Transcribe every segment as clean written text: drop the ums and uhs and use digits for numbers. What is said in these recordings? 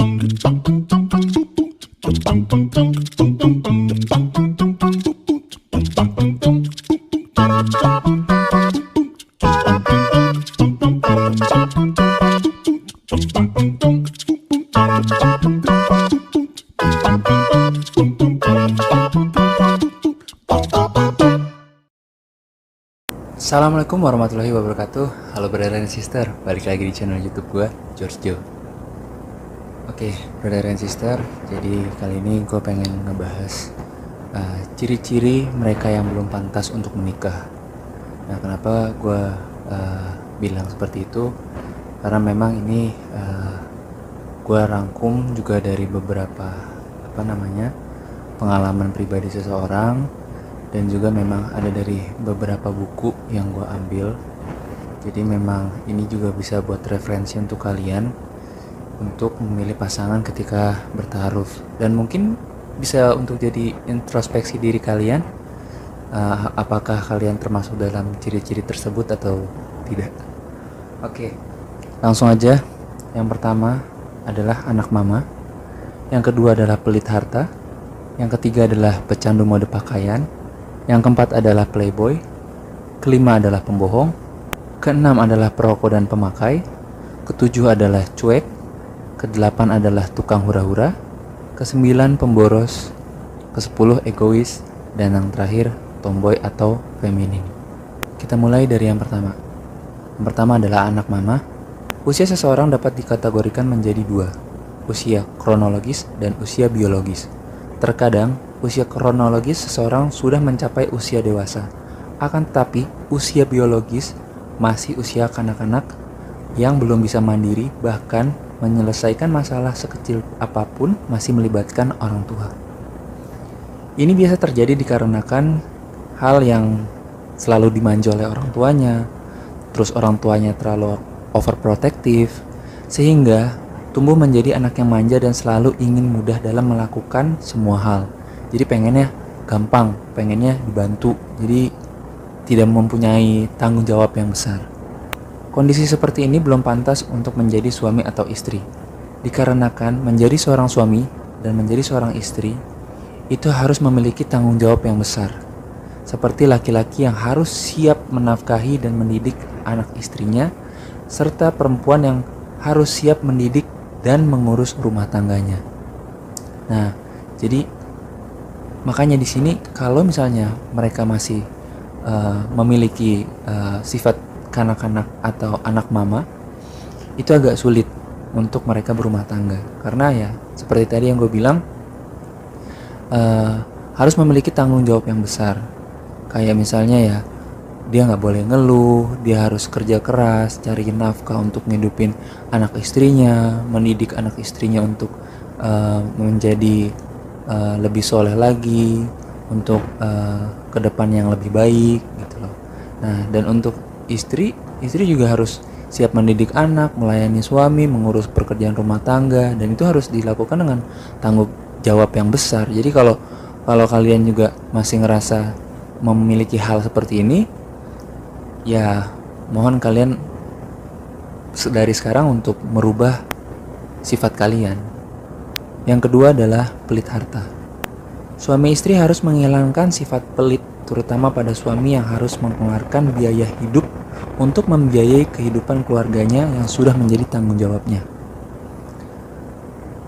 Assalamualaikum warahmatullahi wabarakatuh. Halo brother and sister, balik lagi di channel YouTube gue, George Joe. Oke, brother and sister, jadi kali ini gue pengen ngebahas ciri-ciri mereka yang belum pantas untuk menikah. Nah, kenapa gue bilang seperti itu? Karena memang ini gue rangkum juga dari beberapa pengalaman pribadi seseorang. Dan juga memang ada dari beberapa buku yang gue ambil. Jadi memang ini juga bisa buat referensi untuk kalian untuk memilih pasangan ketika bertaruh. Dan mungkin bisa untuk jadi introspeksi diri kalian, apakah kalian termasuk dalam ciri-ciri tersebut atau tidak. Oke, langsung aja. Yang pertama adalah anak mama. Yang kedua adalah pelit harta. Yang ketiga adalah pecandu mode pakaian. Yang keempat adalah playboy. Kelima adalah pembohong. Keenam adalah perokok dan pemakai. Ketujuh adalah cuek. Kedelapan adalah tukang hura-hura. Kesembilan pemboros. Kesepuluh egois. Dan yang terakhir tomboy atau feminin. Kita mulai dari yang pertama. Yang pertama adalah anak mama. Usia seseorang dapat dikategorikan menjadi dua, usia kronologis dan usia biologis. Terkadang usia kronologis seseorang sudah mencapai usia dewasa, akan tetapi usia biologis masih usia kanak-kanak yang belum bisa mandiri, bahkan menyelesaikan masalah sekecil apapun masih melibatkan orang tua. Ini biasa terjadi dikarenakan hal yang selalu dimanja oleh orang tuanya, terus orang tuanya terlalu overprotective, sehingga tumbuh menjadi anak yang manja dan selalu ingin mudah dalam melakukan semua hal. Jadi pengennya gampang, pengennya dibantu, jadi tidak mempunyai tanggung jawab yang besar. Kondisi seperti ini belum pantas untuk menjadi suami atau istri. Dikarenakan menjadi seorang suami dan menjadi seorang istri itu harus memiliki tanggung jawab yang besar. Seperti laki-laki yang harus siap menafkahi dan mendidik anak istrinya, serta perempuan yang harus siap mendidik dan mengurus rumah tangganya. Nah, jadi makanya di sini kalau misalnya mereka masih memiliki sifat kanak-kanak atau anak mama, itu agak sulit untuk mereka berumah tangga. Karena ya seperti tadi yang gue bilang, harus memiliki tanggung jawab yang besar. Kayak misalnya ya, dia nggak boleh ngeluh, dia harus kerja keras, cari nafkah untuk ngidupin anak istrinya, mendidik anak istrinya untuk menjadi lebih soleh lagi, untuk ke depan yang lebih baik gitu loh. Nah, dan untuk istri juga harus siap mendidik anak, melayani suami, mengurus pekerjaan rumah tangga, dan itu harus dilakukan dengan tanggung jawab yang besar. Jadi kalau kalian juga masih ngerasa memiliki hal seperti ini, ya mohon kalian dari sekarang untuk merubah sifat kalian. Yang kedua adalah pelit harta. Suami istri harus menghilangkan sifat pelit, terutama pada suami yang harus mengeluarkan biaya hidup untuk membiayai kehidupan keluarganya yang sudah menjadi tanggung jawabnya.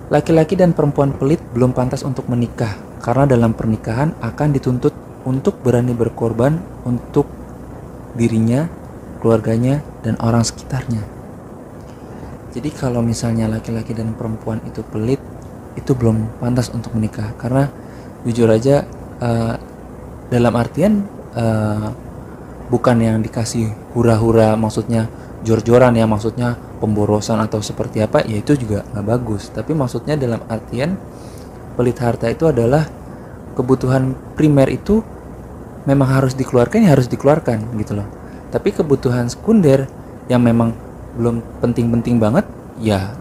Laki-laki dan perempuan pelit belum pantas untuk menikah, karena dalam pernikahan akan dituntut untuk berani berkorban untuk dirinya, keluarganya, dan orang sekitarnya. Jadi kalau misalnya laki-laki dan perempuan itu pelit, itu belum pantas untuk menikah. Karena jujur aja, dalam artian bukan yang dikasih hura-hura, maksudnya jor-joran ya, maksudnya pemborosan atau seperti apa, ya itu juga nggak bagus. Tapi maksudnya dalam artian pelit harta itu adalah kebutuhan primer itu memang harus dikeluarkan, ya harus dikeluarkan gitu loh. Tapi kebutuhan sekunder yang memang belum penting-penting banget, ya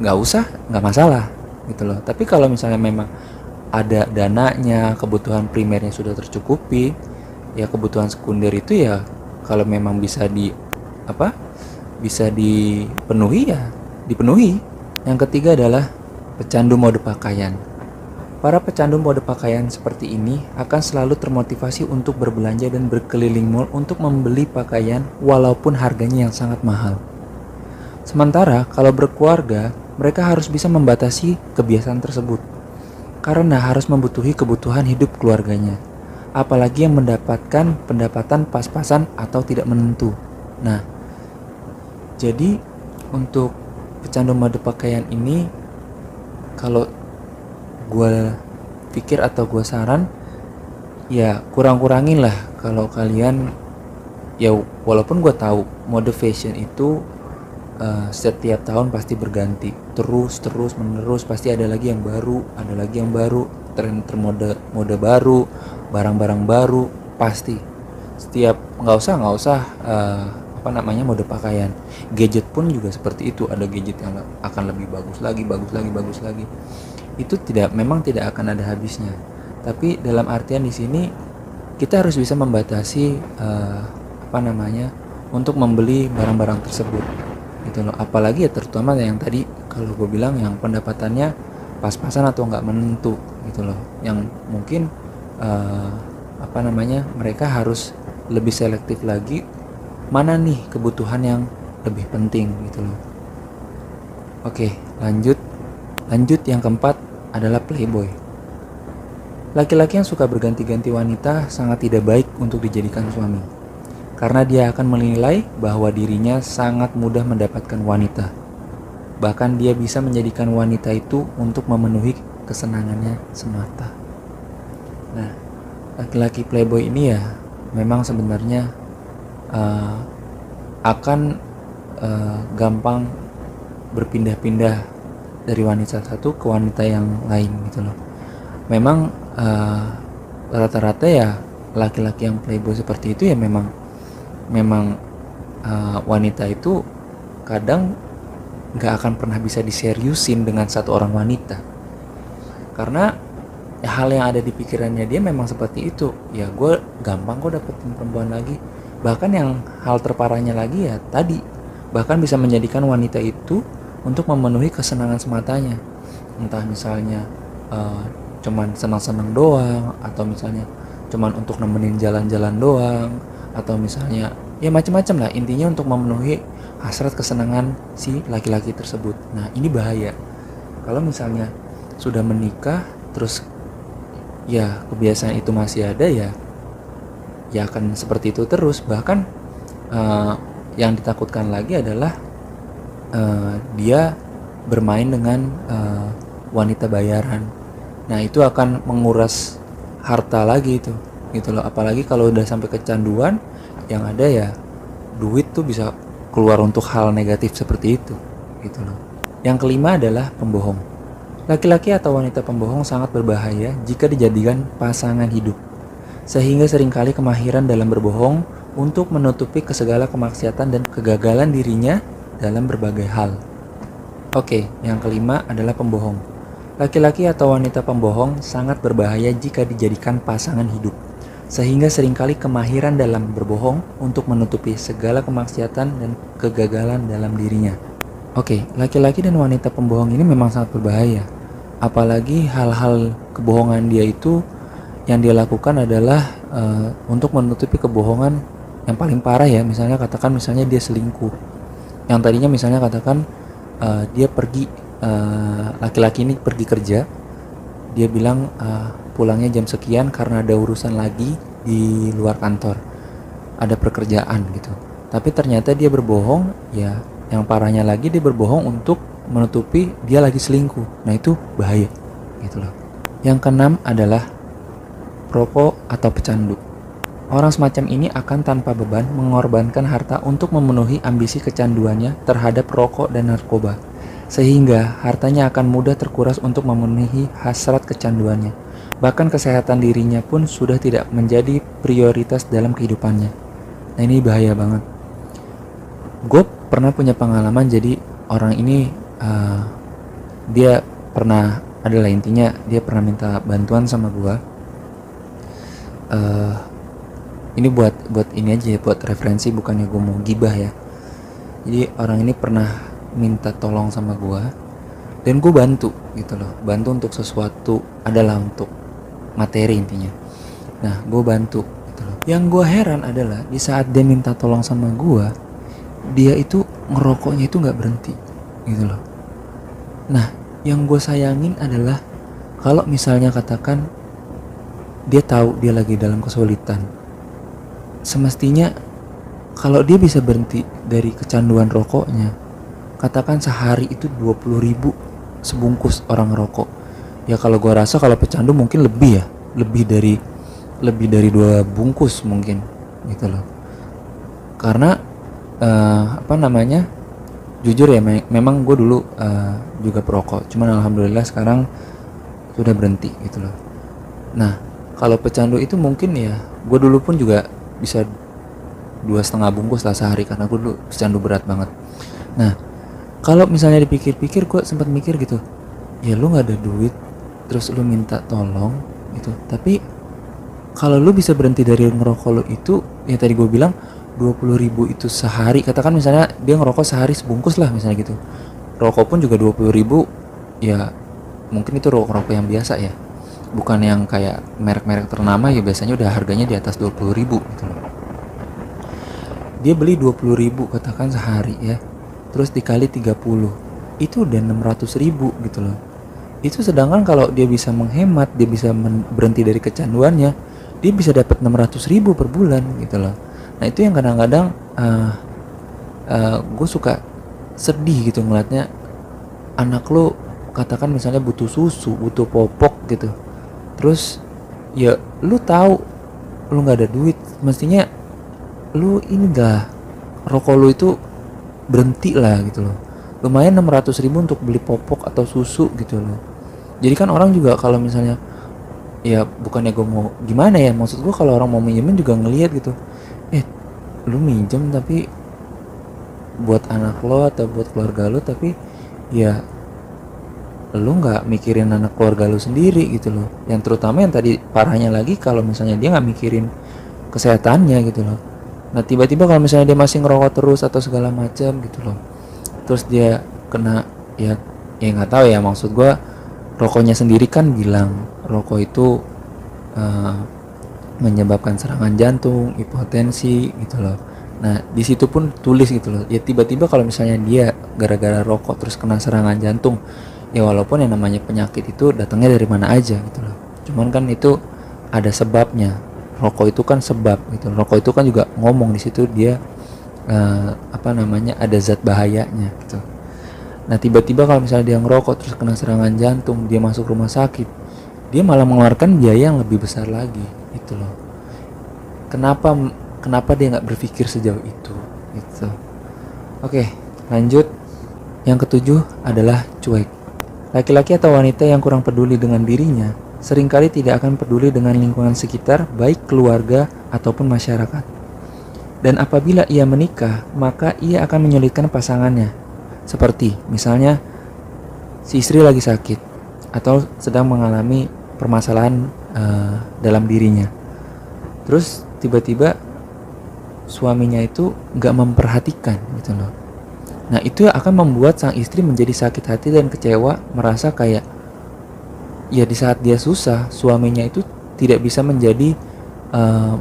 nggak usah, nggak masalah gitu loh. Tapi kalau misalnya memang ada dananya, kebutuhan primernya sudah tercukupi, ya kebutuhan sekunder itu ya kalau memang bisa dipenuhi ya dipenuhi. Yang ketiga adalah Pecandu mode pakaian. Para pecandu mode pakaian seperti ini akan selalu termotivasi untuk berbelanja dan berkeliling mall untuk membeli pakaian walaupun harganya yang sangat mahal. Sementara kalau berkeluarga, mereka harus bisa membatasi kebiasaan tersebut karena harus membutuhi kebutuhan hidup keluarganya, apalagi yang mendapatkan pendapatan pas-pasan atau tidak menentu. Nah, jadi untuk pecandu mode pakaian ini, kalau gue pikir atau gue saran, ya kurang-kurangin lah kalau kalian, ya walaupun gue tahu mode fashion itu setiap tahun pasti berganti, terus menerus, pasti ada lagi yang baru, tren mode baru, barang-barang baru, pasti setiap nggak usah mode pakaian, gadget pun juga seperti itu, ada gadget yang akan lebih bagus lagi. Itu memang tidak akan ada habisnya. Tapi dalam artian di sini kita harus bisa membatasi untuk membeli barang-barang tersebut gitu loh. Apalagi ya terutama yang tadi kalau gue bilang yang pendapatannya pas-pasan atau nggak menentu gitu loh, yang mungkin mereka harus lebih selektif lagi mana nih kebutuhan yang lebih penting gitu loh. Oke, lanjut yang keempat adalah playboy. Laki-laki yang suka berganti-ganti wanita sangat tidak baik untuk dijadikan suami, karena dia akan menilai bahwa dirinya sangat mudah mendapatkan wanita. Bahkan dia bisa menjadikan wanita itu untuk memenuhi kesenangannya semata. Nah, laki-laki playboy ini ya memang sebenarnya akan gampang berpindah-pindah dari wanita satu ke wanita yang lain gitu loh. Memang rata-rata ya laki-laki yang playboy seperti itu ya memang wanita itu kadang gak akan pernah bisa diseriusin dengan satu orang wanita, karena ya, hal yang ada di pikirannya dia memang seperti itu. Ya gue gampang kok dapetin perempuan lagi. Bahkan yang hal terparahnya lagi ya tadi, bahkan bisa menjadikan wanita itu untuk memenuhi kesenangan sematanya, entah misalnya cuman senang-senang doang, atau misalnya cuman untuk nemenin jalan-jalan doang, atau misalnya ya macam-macam lah, intinya untuk memenuhi hasrat kesenangan si laki-laki tersebut. Nah ini bahaya kalau misalnya sudah menikah terus ya kebiasaan itu masih ada, ya akan seperti itu terus. Bahkan yang ditakutkan lagi adalah dia bermain dengan wanita bayaran. Nah itu akan menguras harta lagi itu gitu loh. Apalagi kalau udah sampai kecanduan, yang ada ya duit tuh bisa keluar untuk hal negatif seperti itu gitu loh. Yang kelima adalah pembohong. Laki-laki atau wanita pembohong sangat berbahaya jika dijadikan pasangan hidup, sehingga seringkali kemahiran dalam berbohong untuk menutupi segala kemaksiatan dan kegagalan dirinya dalam berbagai hal. Oke, yang kelima adalah pembohong. Laki-laki atau wanita pembohong sangat berbahaya jika dijadikan pasangan hidup, sehingga seringkali kemahiran dalam berbohong untuk menutupi segala kemaksiatan dan kegagalan dalam dirinya. Oke, laki-laki dan wanita pembohong ini memang sangat berbahaya. Apalagi hal-hal kebohongan dia itu yang dia lakukan adalah untuk menutupi kebohongan yang paling parah ya. Misalnya dia selingkuh. Yang tadinya misalnya dia pergi, laki-laki ini pergi kerja, dia bilang pulangnya jam sekian karena ada urusan lagi di luar kantor, ada pekerjaan gitu. Tapi ternyata dia berbohong, ya yang parahnya lagi dia berbohong untuk menutupi dia lagi selingkuh. Nah itu bahaya gitu loh. Yang keenam adalah perokok atau pecandu. Orang semacam ini akan tanpa beban mengorbankan harta untuk memenuhi ambisi kecanduannya terhadap rokok dan narkoba, sehingga hartanya akan mudah terkuras untuk memenuhi hasrat kecanduannya. Bahkan kesehatan dirinya pun sudah tidak menjadi prioritas dalam kehidupannya. Nah ini bahaya banget. Gue pernah punya pengalaman, jadi orang ini dia pernah minta bantuan sama gue. Ini buat ini aja ya, buat referensi, bukannya gue mau gibah ya. Jadi orang ini pernah minta tolong sama gue dan gue bantu gitu loh, bantu untuk sesuatu, adalah untuk materi intinya. Nah gue bantu gitu loh. Yang gue heran adalah di saat dia minta tolong sama gue, dia itu ngerokoknya itu nggak berhenti gitu loh. Nah yang gue sayangin adalah kalau misalnya katakan dia tahu dia lagi dalam kesulitan, semestinya kalau dia bisa berhenti dari kecanduan rokoknya, katakan sehari itu 20.000 sebungkus orang ngerokok. Ya kalau gua rasa kalau pecandu mungkin lebih ya, lebih dari 2 bungkus mungkin gitu loh. Karena apa namanya, jujur ya, memang gue dulu juga perokok, cuman alhamdulillah sekarang sudah berhenti gitu loh. Nah kalau pecandu itu mungkin ya, gue dulu pun juga bisa 2,5 bungkus lah sehari, karena gue dulu pecandu berat banget. Nah kalau misalnya dipikir-pikir, gue sempat mikir gitu, ya lu nggak ada duit terus lu minta tolong gitu, tapi kalau lu bisa berhenti dari ngerokok lu itu, ya tadi gue bilang 20.000 itu sehari, katakan misalnya dia ngerokok sehari sebungkus lah misalnya gitu, rokok pun juga 20.000, ya mungkin itu rokok yang biasa ya, bukan yang kayak merek-merek ternama, ya biasanya udah harganya di atas 20.000 gitu loh. Dia beli 20.000 katakan sehari ya, terus dikali 30, itu udah 600.000 gitu loh. Itu sedangkan kalau dia bisa menghemat, dia bisa berhenti dari kecanduannya, dia bisa dapat 600.000 per bulan gitu loh. Nah itu yang kadang-kadang gue suka sedih gitu ngeliatnya, anak lo katakan misalnya butuh susu, butuh popok gitu, terus ya lu tahu lu nggak ada duit, mestinya lu ini dah, rokok lu itu berhenti lah gitu loh. Lumayan 600.000 untuk beli popok atau susu gitu loh. Jadi kan orang juga kalau misalnya, ya bukannya gue mau gimana ya, maksud gue kalau orang mau minjemin juga ngelihat gitu, lu minjem tapi buat anak lo atau buat keluarga lo, tapi ya lu nggak mikirin anak keluarga lu sendiri gitu loh. Yang terutama yang tadi parahnya lagi, kalau misalnya dia nggak mikirin kesehatannya gitu loh. Nah tiba-tiba kalau misalnya dia masih ngerokok terus atau segala macam gitu loh, terus dia kena, ya nggak tahu ya, maksud gue rokoknya sendiri kan bilang rokok itu menyebabkan serangan jantung, hipertensi gitu loh. Nah di situ pun tulis gitu loh, ya tiba-tiba kalau misalnya dia gara-gara rokok terus kena serangan jantung, ya walaupun yang namanya penyakit itu datangnya dari mana aja gitu loh, cuman kan itu ada sebabnya. Rokok itu kan sebab gitu. Rokok itu kan juga ngomong di situ dia apa namanya, ada zat bahayanya gitu. Nah tiba-tiba kalau misalnya dia ngerokok terus kena serangan jantung, dia masuk rumah sakit, dia malah mengeluarkan biaya yang lebih besar lagi gitu loh. Kenapa dia nggak berpikir sejauh itu gitu. Oke, lanjut. Yang ketujuh adalah cuek. Laki-laki atau wanita yang kurang peduli dengan dirinya seringkali tidak akan peduli dengan lingkungan sekitar, baik keluarga ataupun masyarakat. Dan apabila ia menikah, maka ia akan menyulitkan pasangannya. Seperti misalnya si istri lagi sakit atau sedang mengalami permasalahan dalam dirinya, terus tiba-tiba suaminya itu nggak memperhatikan gitu loh. Nah itu akan membuat sang istri menjadi sakit hati dan kecewa, merasa kayak ya di saat dia susah, suaminya itu tidak bisa menjadi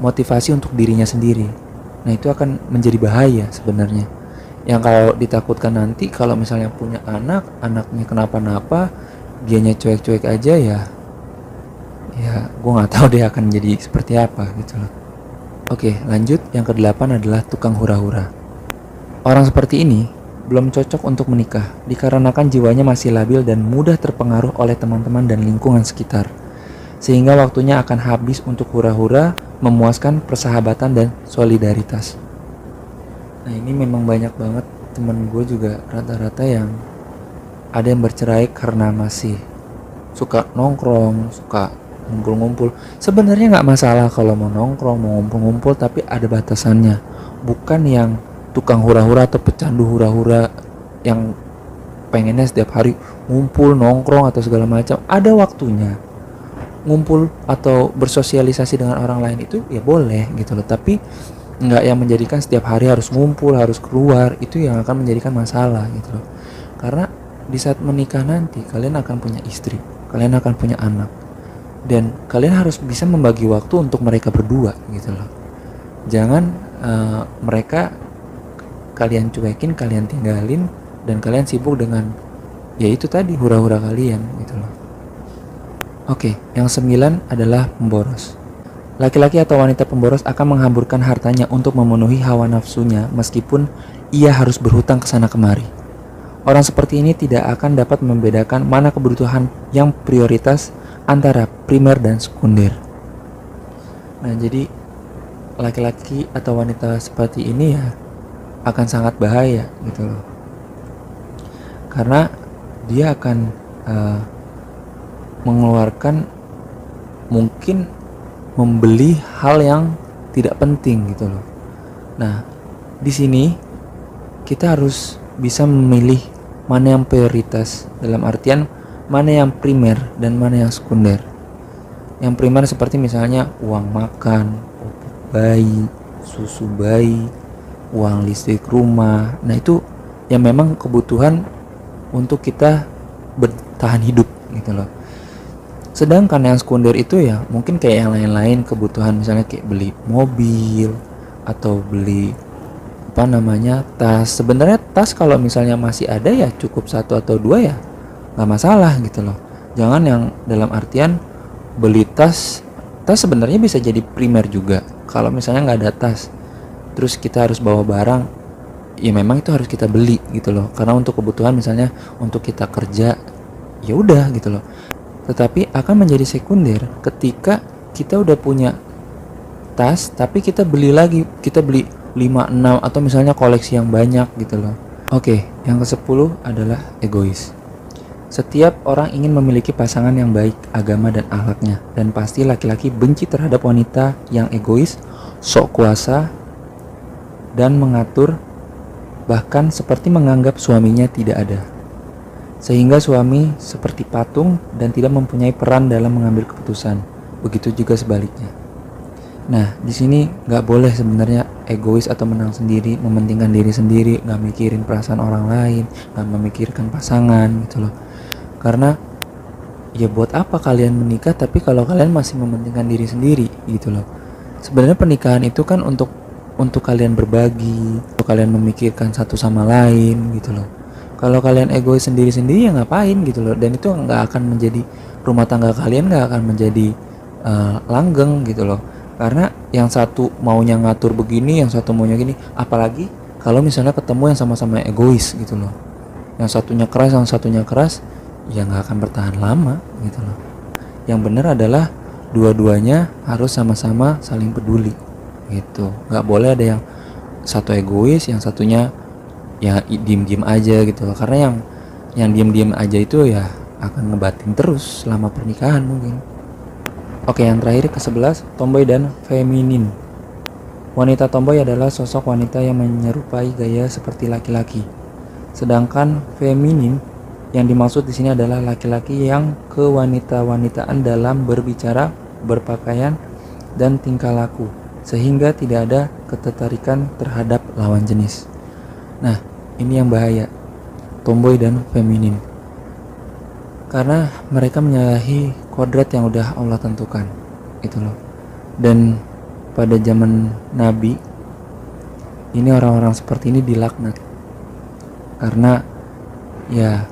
motivasi untuk dirinya sendiri. Nah itu akan menjadi bahaya sebenarnya. Yang kalau ditakutkan nanti kalau misalnya punya anak, anaknya kenapa-napa, dianya cuek-cuek aja, ya gue nggak tahu dia akan jadi seperti apa gitu loh. Oke, lanjut. Yang ke-8 adalah tukang hura-hura. Orang seperti ini belum cocok untuk menikah dikarenakan jiwanya masih labil dan mudah terpengaruh oleh teman-teman dan lingkungan sekitar, sehingga waktunya akan habis untuk hura-hura, memuaskan persahabatan dan solidaritas. Nah ini memang banyak banget temen gue juga rata-rata yang ada yang bercerai karena masih suka nongkrong, suka ngumpul-ngumpul. Sebenarnya nggak masalah kalau mau nongkrong, mau ngumpul-ngumpul, tapi ada batasannya. Bukan yang tukang hura-hura atau pecandu hura-hura yang pengennya setiap hari ngumpul, nongkrong atau segala macam. Ada waktunya. Ngumpul atau bersosialisasi dengan orang lain itu ya boleh gitu loh, tapi nggak yang menjadikan setiap hari harus ngumpul, harus keluar, itu yang akan menjadikan masalah gitu loh. Karena di saat menikah nanti kalian akan punya istri, kalian akan punya anak, dan kalian harus bisa membagi waktu untuk mereka berdua gitu loh. Jangan mereka kalian cuekin, kalian tinggalin, dan kalian sibuk dengan ya itu tadi, hura-hura kalian gitu loh. Oke, yang 9 adalah pemboros. Laki-laki atau wanita pemboros akan menghamburkan hartanya untuk memenuhi hawa nafsunya meskipun ia harus berhutang ke sana kemari. Orang seperti ini tidak akan dapat membedakan mana kebutuhan yang prioritas antara primer dan sekunder. Nah, jadi laki-laki atau wanita seperti ini ya akan sangat bahaya gitu loh. Karena dia akan mengeluarkan, mungkin membeli hal yang tidak penting gitu loh. Nah, di sini kita harus bisa memilih mana yang prioritas, dalam artian mana yang primer dan mana yang sekunder. Yang primer seperti misalnya uang makan, popok bayi, susu bayi, uang listrik rumah. Nah, itu yang memang kebutuhan untuk kita bertahan hidup gitu loh. Sedangkan yang sekunder itu ya mungkin kayak yang lain-lain kebutuhan, misalnya kayak beli mobil atau beli tas. Sebenarnya tas kalau misalnya masih ada ya cukup 1 atau 2 ya nggak masalah gitu loh. Jangan yang dalam artian beli tas sebenarnya bisa jadi primer juga. Kalau misalnya nggak ada tas, terus kita harus bawa barang, ya memang itu harus kita beli gitu loh. Karena untuk kebutuhan misalnya untuk kita kerja, ya udah gitu loh. Tetapi akan menjadi sekunder ketika kita udah punya tas, tapi kita beli lagi, kita beli 5, 6 atau misalnya koleksi yang banyak gitu loh. Oke, yang ke-10 adalah egois. Setiap orang ingin memiliki pasangan yang baik agama dan akhlaknya, dan pasti laki-laki benci terhadap wanita yang egois, sok kuasa, dan mengatur, bahkan seperti menganggap suaminya tidak ada. Sehingga suami seperti patung dan tidak mempunyai peran dalam mengambil keputusan. Begitu juga sebaliknya. Nah, di sini nggak boleh sebenarnya egois atau menang sendiri, mementingkan diri sendiri, nggak mikirin perasaan orang lain, nggak memikirkan pasangan gitu loh. Karena ya buat apa kalian menikah tapi kalau kalian masih mementingkan diri sendiri gitu loh. Sebenarnya pernikahan itu kan untuk kalian berbagi, untuk kalian memikirkan satu sama lain gitu loh. Kalau kalian egois sendiri-sendiri ya ngapain gitu loh. Dan itu nggak akan menjadi, rumah tangga kalian nggak akan menjadi langgeng gitu loh. Karena yang satu maunya ngatur begini, yang satu maunya gini. Apalagi kalau misalnya ketemu yang sama-sama egois gitu loh. Yang satunya keras, yang satunya keras, ya nggak akan bertahan lama gitu loh. Yang benar adalah dua-duanya harus sama-sama saling peduli gitu. Nggak boleh ada yang satu egois, yang satunya ya diem-diem aja gitu loh. Karena yang diem-diem aja itu ya akan ngebatin terus selama pernikahan mungkin. Oke, yang terakhir ke-11, tomboy dan feminin. Wanita tomboy adalah sosok wanita yang menyerupai gaya seperti laki-laki. Sedangkan feminin yang dimaksud di sini adalah laki-laki yang kewanita-wanitaan dalam berbicara, berpakaian, dan tingkah laku, sehingga tidak ada ketertarikan terhadap lawan jenis. Nah, ini yang bahaya, tomboy dan feminin. Karena mereka menyalahi kodrat yang udah Allah tentukan, gitu loh. Dan pada zaman Nabi, ini orang-orang seperti ini dilaknat. Karena ya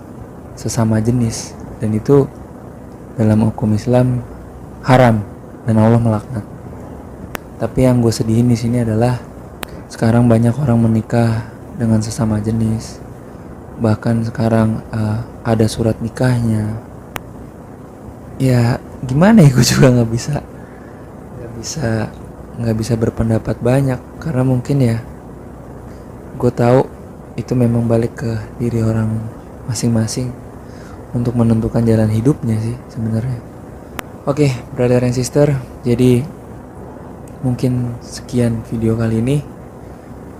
sesama jenis, dan itu dalam hukum Islam haram dan Allah melaknat. Tapi yang gue sedihin di sini adalah sekarang banyak orang menikah dengan sesama jenis. Bahkan sekarang ada surat nikahnya. Ya gimana ya, gue juga nggak bisa berpendapat banyak, karena mungkin ya gue tahu itu memang balik ke diri orang masing-masing untuk menentukan jalan hidupnya sih sebenarnya. Oke, brother and sister, jadi mungkin sekian video kali ini.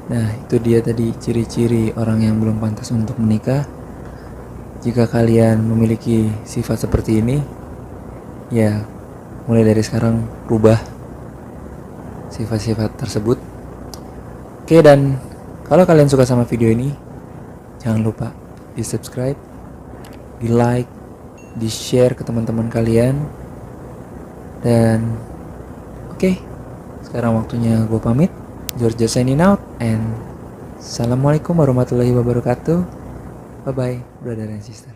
Nah, itu dia tadi ciri-ciri orang yang belum pantas untuk menikah. Jika kalian memiliki sifat seperti ini, ya mulai dari sekarang rubah sifat-sifat tersebut. Oke, dan kalau kalian suka sama video ini, jangan lupa di subscribe, di like, di share ke teman-teman kalian. Dan oke, sekarang waktunya gue pamit. Georgia signing out, and assalamualaikum warahmatullahi wabarakatuh. Bye bye, brother and sister.